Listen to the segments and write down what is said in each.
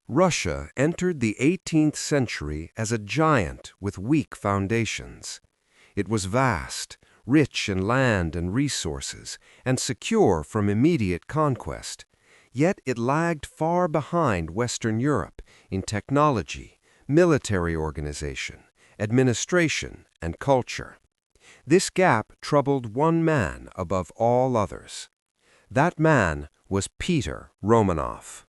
Russia entered the 18th century as a giant with weak foundations. It was vast, rich in land and resources, and secure from immediate conquest. Yet it lagged far behind Western Europe in technology, military organization, administration, and culture. This gap troubled one man above all others. That man was Peter Romanov.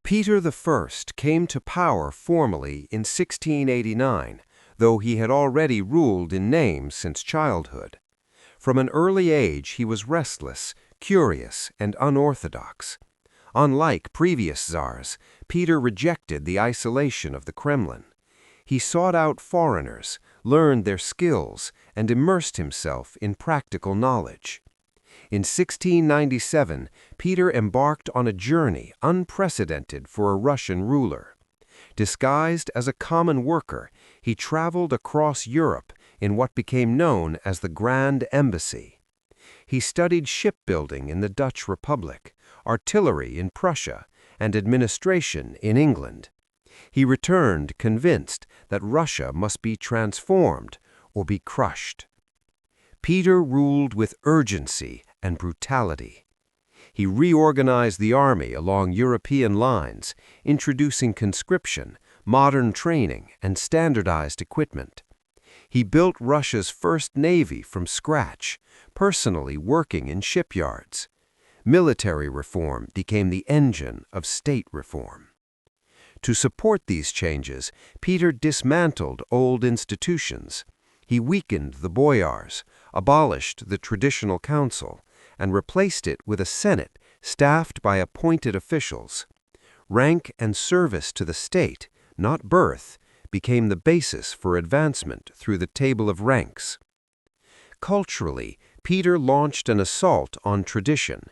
Peter I came to power formally in 1689, though he had already ruled in name since childhood. From an early age he was restless, curious, and unorthodox. Unlike previous czars, Peter rejected the isolation of the Kremlin. He sought out foreigners, learned their skills, and immersed himself in practical knowledge. In 1697, Peter embarked on a journey unprecedented for a Russian ruler. Disguised as a common worker, he traveled across Europe in what became known as the Grand Embassy. He studied shipbuilding in the Dutch Republic, artillery in Prussia, and administration in England. He returned convinced that Russia must be transformed or be crushed. Peter ruled with urgency and brutality. He reorganized the army along European lines, introducing conscription, modern training, and standardized equipment. He built Russia's first navy from scratch, personally working in shipyards. Military reform became the engine of state reform. To support these changes, Peter dismantled old institutions. He weakened the boyars, abolished the traditional council, and replaced it with a Senate staffed by appointed officials. Rank and service to the state, not birth, became the basis for advancement through the table of ranks. Culturally, Peter launched an assault on tradition.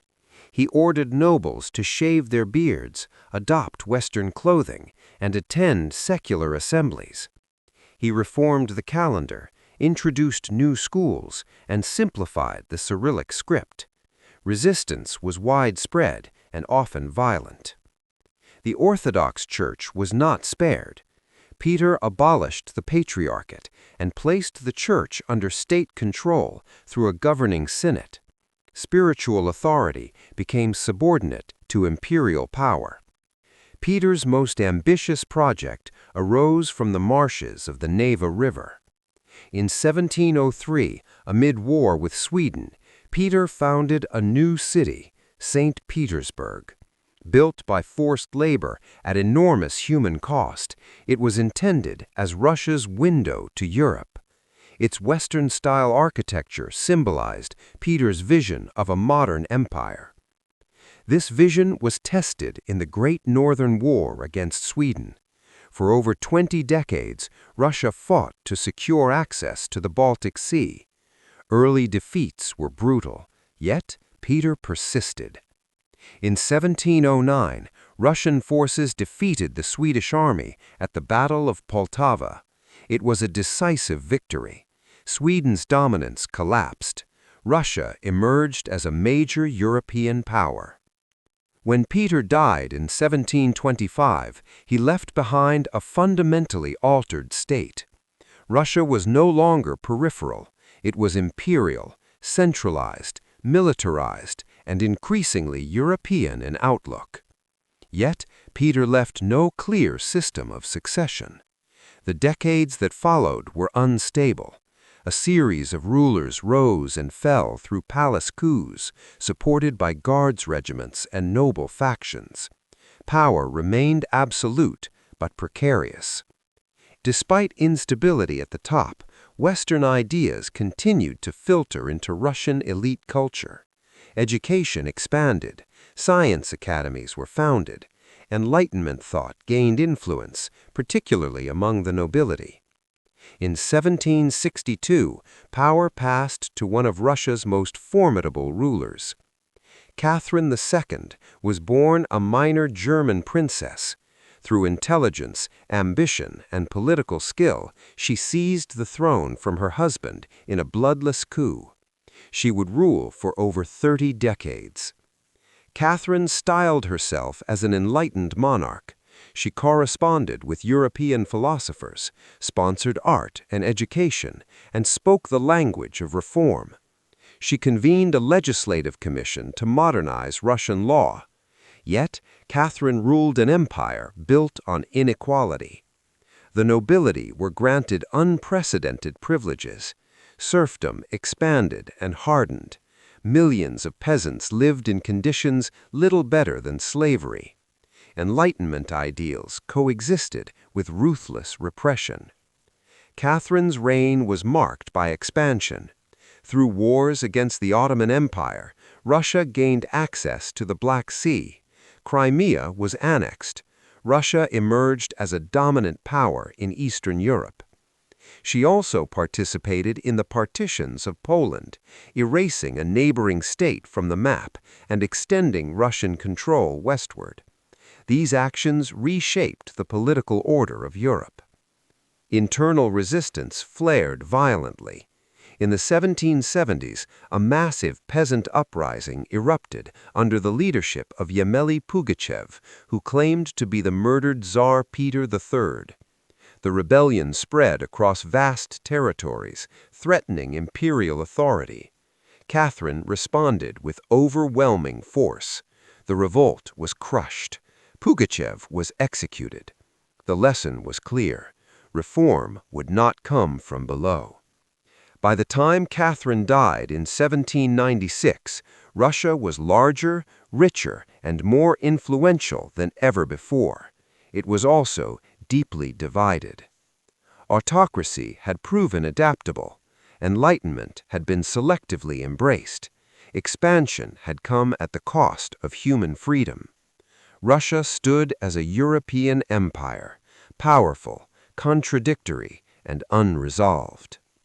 He ordered nobles to shave their beards, adopt Western clothing, and attend secular assemblies. He reformed the calendar, introduced new schools, and simplified the Cyrillic script. Resistance was widespread and often violent. The Orthodox Church was not spared. Peter abolished the Patriarchate and placed the Church under state control through a governing synod. Spiritual authority became subordinate to imperial power. Peter's most ambitious project arose from the marshes of the Neva River. In 1703, amid war with Sweden, Peter founded a new city, Saint Petersburg. Built by forced labor at enormous human cost, it was intended as Russia's window to Europe. Its Western-style architecture symbolized Peter's vision of a modern empire. This vision was tested in the Great Northern War against Sweden. For over 20 decades, Russia fought to secure access to the Baltic Sea. Early defeats were brutal, yet Peter persisted. In 1709, Russian forces defeated the Swedish army at the Battle of Poltava. It was a decisive victory. Sweden's dominance collapsed. Russia emerged as a major European power. When Peter died in 1725, he left behind a fundamentally altered state. Russia was no longer peripheral. It was imperial, centralized, militarized, and increasingly European in outlook. Yet, Peter left no clear system of succession. The decades that followed were unstable. A series of rulers rose and fell through palace coups, supported by guards regiments and noble factions. Power remained absolute, but precarious. Despite instability at the top, Western ideas continued to filter into Russian elite culture. Education expanded, science academies were founded, Enlightenment thought gained influence, particularly among the nobility. In 1762, power passed to one of Russia's most formidable rulers. Catherine II was born a minor German princess. Through intelligence, ambition, and political skill, she seized the throne from her husband in a bloodless coup. She would rule for over 30 decades. Catherine styled herself as an enlightened monarch. She corresponded with European philosophers, sponsored art and education, and spoke the language of reform. She convened a legislative commission to modernize Russian law. Yet, Catherine ruled an empire built on inequality. The nobility were granted unprecedented privileges. Serfdom expanded and hardened. Millions of peasants lived in conditions little better than slavery. Enlightenment ideals coexisted with ruthless repression. Catherine's reign was marked by expansion. Through wars against the Ottoman Empire, Russia gained access to the Black Sea. Crimea was annexed. Russia emerged as a dominant power in Eastern Europe. She also participated in the partitions of Poland, erasing a neighboring state from the map and extending Russian control westward. These actions reshaped the political order of Europe. Internal resistance flared violently. In the 1770s, a massive peasant uprising erupted under the leadership of Yemeli Pugachev, who claimed to be the murdered Tsar Peter III. The rebellion spread across vast territories, threatening imperial authority. Catherine responded with overwhelming force. The revolt was crushed. Pugachev was executed. The lesson was clear. Reform would not come from below. By the time Catherine died in 1796, Russia was larger, richer, and more influential than ever before. It was also deeply divided. Autocracy had proven adaptable. Enlightenment had been selectively embraced. Expansion had come at the cost of human freedom. Russia stood as a European empire, powerful, contradictory, and unresolved.